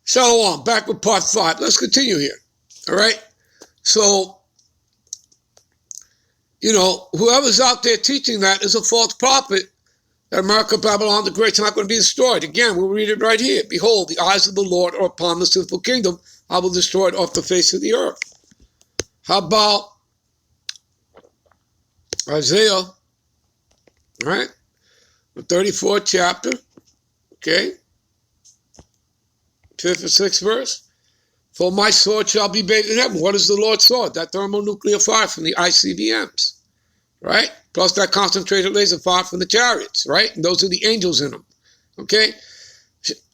Shalom, back with part 5. Let's continue here. All right. So, whoever's out there teaching that is a false prophet, that America, Babylon the Great is not going to be destroyed. Again, we'll read it right here. Behold, the eyes of the Lord are upon the sinful kingdom. I will destroy it off the face of the earth. How about Isaiah, right? The 34th chapter, okay? 5th and 6th verse. For my sword shall be bathed in heaven. What is the Lord's sword? That thermonuclear fire from the ICBMs, right? Plus that concentrated laser fire from the chariots, right? And those are the angels in them, okay?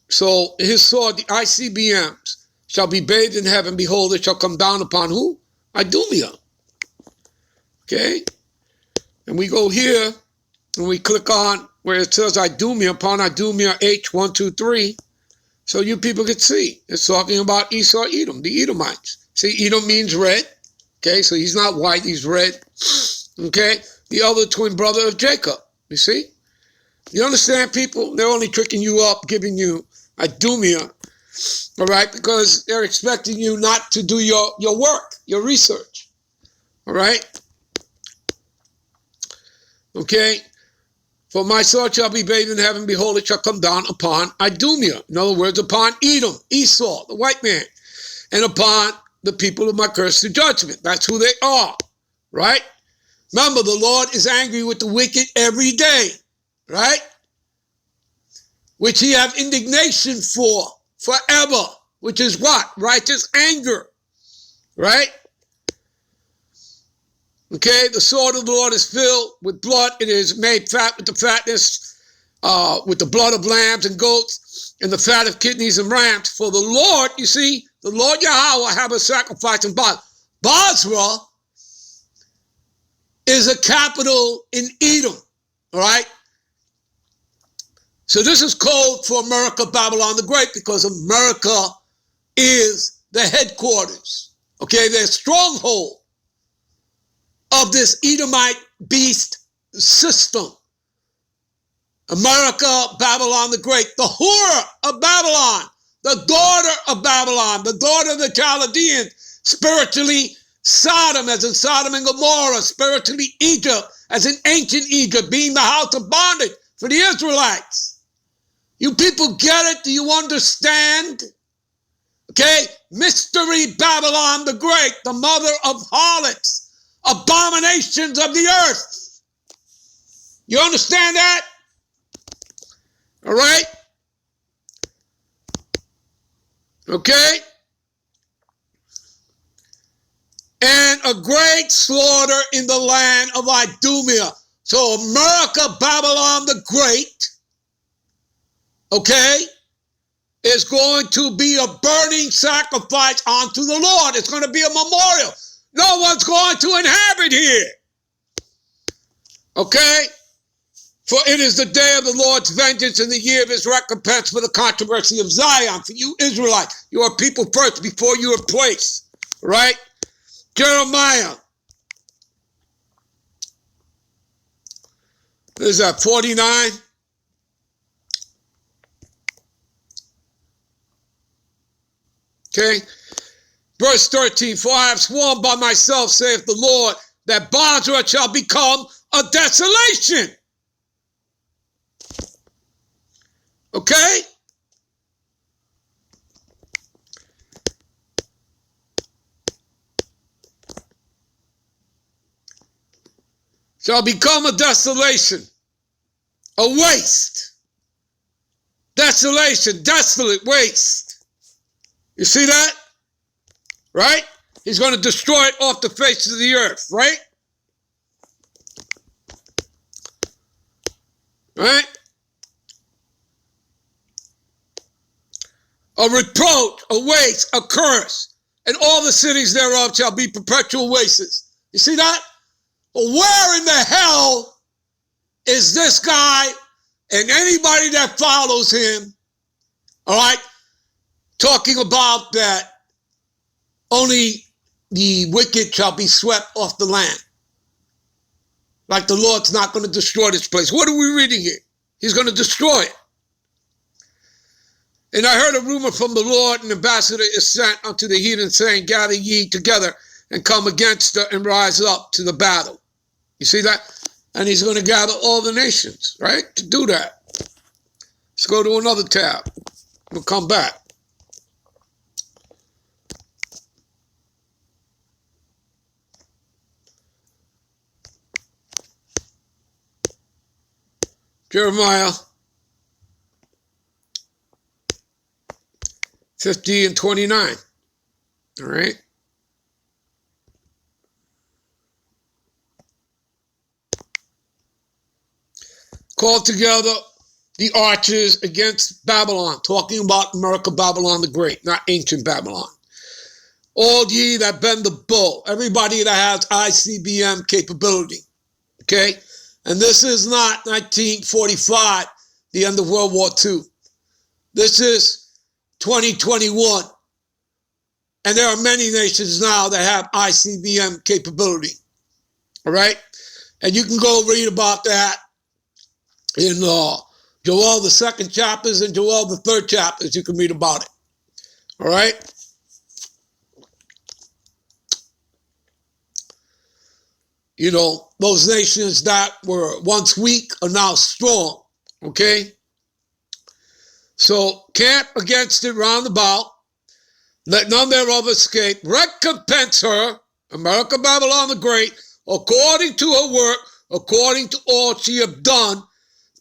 So his sword, the ICBMs, shall be bathed in heaven. Behold, it shall come down upon who? Idumea, okay? And we go here, and we click on where it says Idumea, upon Idumea H123. So you people can see. It's talking about Esau, Edom, the Edomites. See, Edom means red. Okay, so he's not white, he's red. Okay, the other twin brother of Jacob. You see? You understand, people? They're only tricking you up, giving you Idumea, all right, because they're expecting you not to do your work, your research, all right? Okay? For my sword shall be bathed in heaven, behold, it shall come down upon Idumea. In other words, upon Edom, Esau, the white man, and upon the people of my curse to judgment. That's who they are, right? Remember, the Lord is angry with the wicked every day, right? Which he have indignation for forever, which is what? Righteous anger, right? Okay, the sword of the Lord is filled with blood. It is made fat with the fatness, with the blood of lambs and goats, and the fat of kidneys and rams. For the Lord, you see, the Lord Yahweh have a sacrifice in Basra. Basra is a capital in Edom, all right? So this is code for America, Babylon the Great, because America is the headquarters, okay, their stronghold of this Edomite beast system. America, Babylon the Great, the whore of Babylon, the daughter of Babylon, the daughter of the Chaldeans, spiritually Sodom, as in Sodom and Gomorrah, spiritually Egypt, as in ancient Egypt, being the house of bondage for the Israelites. You people get it? Do you understand? Okay, mystery Babylon the Great, the mother of harlots, abominations of the earth. You understand that? All right? Okay? And a great slaughter in the land of Idumea. So America, Babylon the Great, okay, is going to be a burning sacrifice unto the Lord. It's going to be a memorial. No one's going to inhabit here. Okay? For it is the day of the Lord's vengeance and the year of his recompense for the controversy of Zion. For you Israelites, you are people first before you are placed. Right? Jeremiah. What is that, 49? Okay? Verse 13, for I have sworn by myself, saith the Lord, that Basra shall become a desolation. Okay? Shall become a desolation, a waste. Desolation, desolate, waste. You see that? Right? He's going to destroy it off the face of the earth, right? Right? A reproach, a waste, a curse, and all the cities thereof shall be perpetual wastes. You see that? Well, where in the hell is this guy and anybody that follows him, all right, talking about that only the wicked shall be swept off the land? Like the Lord's not going to destroy this place. What are we reading here? He's going to destroy it. And I heard a rumor from the Lord, an ambassador is sent unto the heathen, saying, gather ye together and come against her and rise up to the battle. You see that? And he's going to gather all the nations, right, to do that. Let's go to another tab. We'll come back. Jeremiah 50 and 29. All right. Called together the archers against Babylon, talking about America, Babylon the Great, not ancient Babylon. All ye that bend the bow, everybody that has ICBM capability, okay? And this is not 1945, the end of World War II. This is 2021. And there are many nations now that have ICBM capability, all right? And you can go read about that in Joel, the 2nd chapters, and Joel, the 3rd chapters. You can read about it, all right? You know, those nations that were once weak are now strong, okay? So camp against it round about. Let none thereof escape. Recompense her, America, Babylon the Great, according to her work, according to all she have done,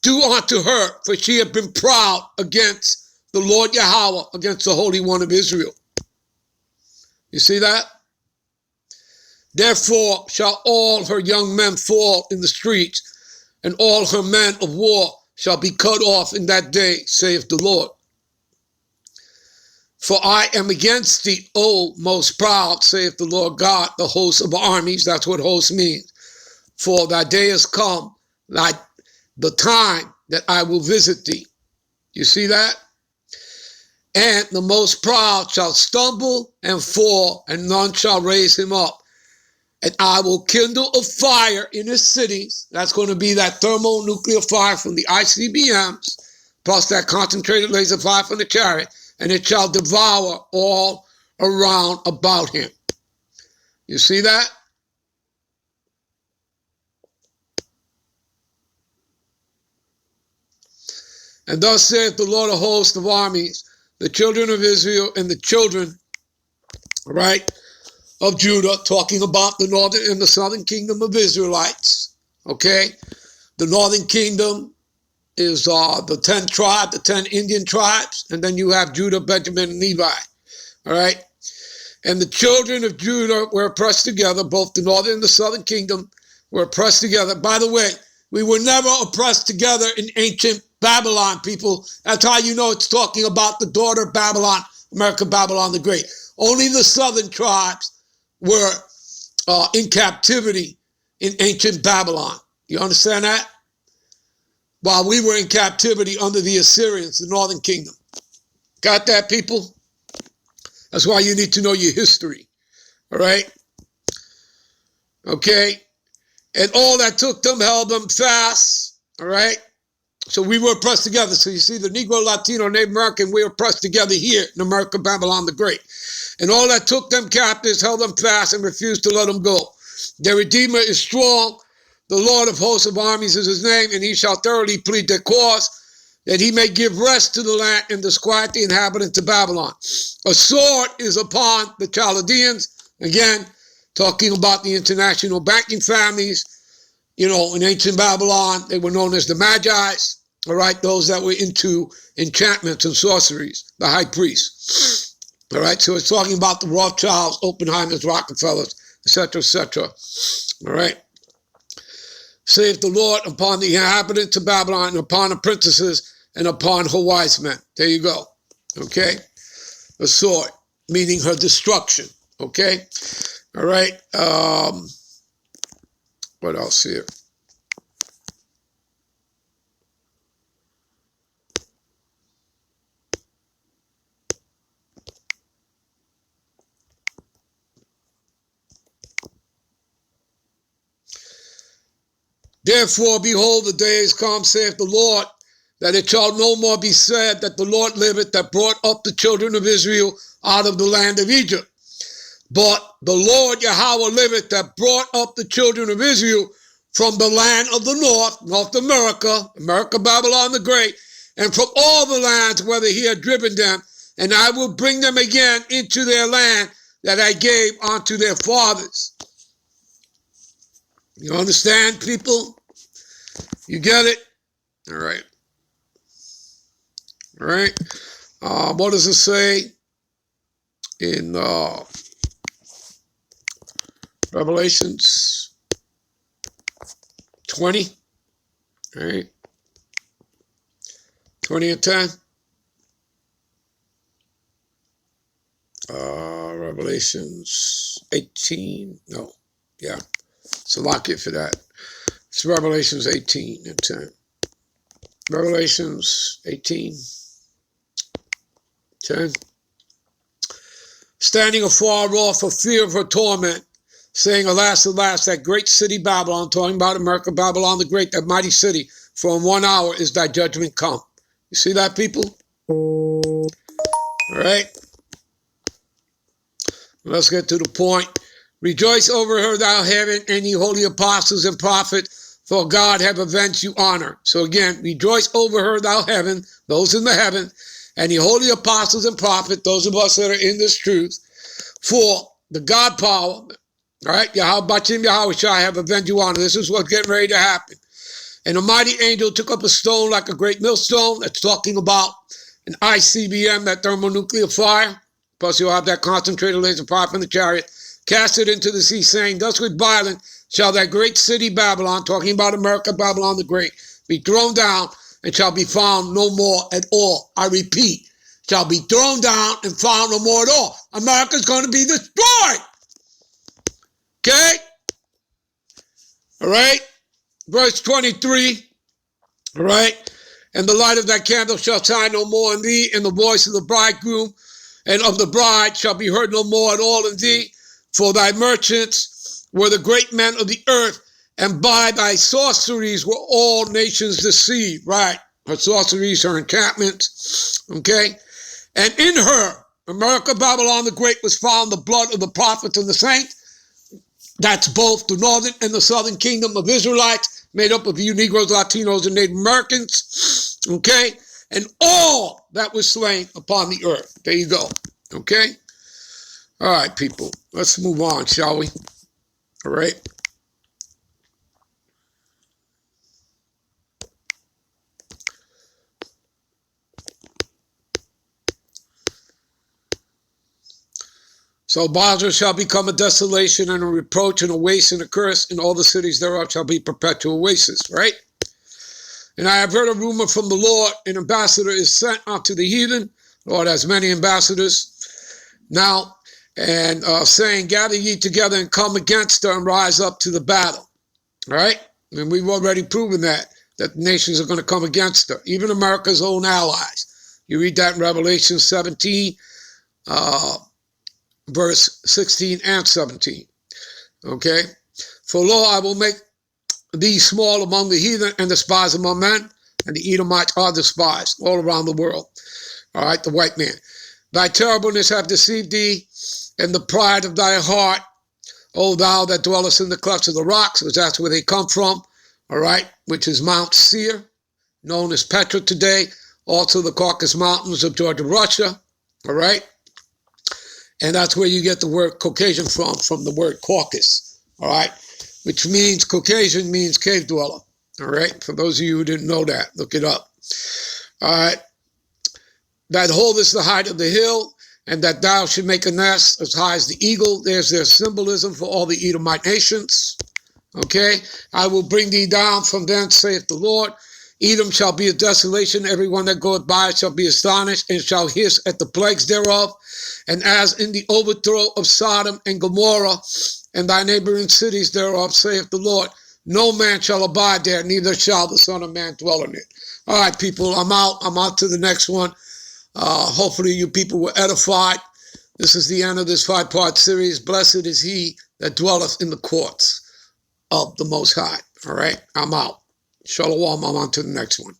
do unto her, for she hath been proud against the Lord Yahweh, against the Holy One of Israel. You see that? Therefore shall all her young men fall in the streets, and all her men of war shall be cut off in that day, saith the Lord. For I am against thee, O most proud, saith the Lord God, the host of armies. That's what host means. For thy day is come, like the time that I will visit thee. You see that? And the most proud shall stumble and fall, and none shall raise him up. And I will kindle a fire in his cities. That's going to be that thermonuclear fire from the ICBMs, plus that concentrated laser fire from the chariot, and it shall devour all around about him. You see that? And thus saith the Lord of hosts of armies, the children of Israel and the children, right, of Judah, talking about the northern and the southern kingdom of Israelites, okay? The northern kingdom is the 10 tribes, the 10 Indian tribes, and then you have Judah, Benjamin, and Levi, all right? And the children of Judah were oppressed together, both the northern and the southern kingdom were oppressed together. By the way, we were never oppressed together in ancient Babylon, people. That's how you know it's talking about the daughter of Babylon, America, Babylon the Great. Only the southern tribes were in captivity in ancient Babylon. You understand that? While we were in captivity under the Assyrians, the northern kingdom. Got that, people? That's why you need to know your history. All right? Okay? And all that took them held them fast. All right? So we were pressed together. So you see, the Negro, Latino, Native American, we were pressed together here in America, Babylon the Great. And all that took them captives, held them fast, and refused to let them go. Their Redeemer is strong. The Lord of hosts of armies is his name, and he shall thoroughly plead their cause, that he may give rest to the land and disquiet the inhabitants of Babylon. A sword is upon the Chaldeans. Again, talking about the international banking families. You know, in ancient Babylon, they were known as the Magi's. All right, those that were into enchantments and sorceries, the high priests. All right, so it's talking about the Rothschilds, Oppenheimers, Rockefellers, etc., etc. All right. Saith the Lord upon the inhabitants of Babylon, and upon the princesses, and upon her wise men. There you go. Okay? A sword, meaning her destruction. Okay? All right. What else here? Therefore, behold, the days come, saith the Lord, that it shall no more be said that the Lord liveth that brought up the children of Israel out of the land of Egypt. But the Lord Yahweh liveth that brought up the children of Israel from the land of the north, North America, Babylon the Great, and from all the lands whither he had driven them, and I will bring them again into their land that I gave unto their fathers. You understand, people? You get it? All right. All right. What does it say in Revelations 20? All right. 20 and 10. Revelations 18. No. Yeah. So lock it for that. It's Revelations 18 and 10. Revelations 18, 10. Standing afar off for fear of her torment, saying, alas, alas, that great city Babylon, talking about America, Babylon the Great, that mighty city, for in 1 hour is thy judgment come. You see that, people? All right. Let's get to the point. Rejoice over her, thou heaven, and ye holy apostles and prophets, for God have avenged you honor. So again, rejoice over her, thou heaven, those in the heaven, and ye holy apostles and prophets, those of us that are in this truth, for the God power, all right, Yahweh Bachim Yahweh Shai have avenged you honor. This is what's getting ready to happen. And a mighty angel took up a stone like a great millstone. That's talking about an ICBM, that thermonuclear fire. Plus you'll have that concentrated laser fire from the chariot. Cast it into the sea, saying, thus with violence shall that great city Babylon, talking about America, Babylon the Great, be thrown down and shall be found no more at all. I repeat, shall be thrown down and found no more at all. America's going to be destroyed. Okay? All right? Verse 23. All right? And the light of thy candle shall shine no more in thee, and the voice of the bridegroom and of the bride shall be heard no more at all in thee. For thy merchants were the great men of the earth, and by thy sorceries were all nations deceived. Right. Her sorceries, her enchantments. Okay. And in her, America, Babylon the Great, was found the blood of the prophets and the saints. That's both the northern and the southern kingdom of Israelites, made up of you Negroes, Latinos, and Native Americans. Okay. And all that was slain upon the earth. There you go. Okay. All right, people. Let's move on, shall we? All right. So Basra shall become a desolation and a reproach and a waste and a curse, and all the cities thereof shall be perpetual wastes, right? And I have heard a rumor from the Lord, an ambassador is sent unto the heathen. The Lord has many ambassadors now, and saying, gather ye together and come against her and rise up to the battle. All right? And we've already proven that the nations are going to come against her, even America's own allies. You read that in Revelation 17, verse 16 and 17. Okay? For lo, I will make thee small among the heathen and despised among men, and the Edomites are despised all around the world. All right, the white man. Thy terribleness have deceived thee, and the pride of thy heart, O thou that dwellest in the clefts of the rocks, because that's where they come from, all right, which is Mount Seir, known as Petra today, also the Caucasus Mountains of Georgia, Russia, all right? And that's where you get the word Caucasian from the word Caucasus, all right? Which means, Caucasian means cave dweller, all right? For those of you who didn't know that, look it up. All right. That holdest the height of the hill, and that thou should make a nest as high as the eagle. There's their symbolism for all the Edomite nations. Okay? I will bring thee down from thence, saith the Lord. Edom shall be a desolation. Everyone that goeth by it shall be astonished, and shall hiss at the plagues thereof. And as in the overthrow of Sodom and Gomorrah, and thy neighboring cities thereof, saith the Lord, no man shall abide there, neither shall the Son of Man dwell in it. All right, people, I'm out. I'm out to the next one. Hopefully you people were edified. This is the end of this 5-part series. Blessed is he that dwelleth in the courts of the Most High. All right, I'm out. Shalom. I'm on to the next one.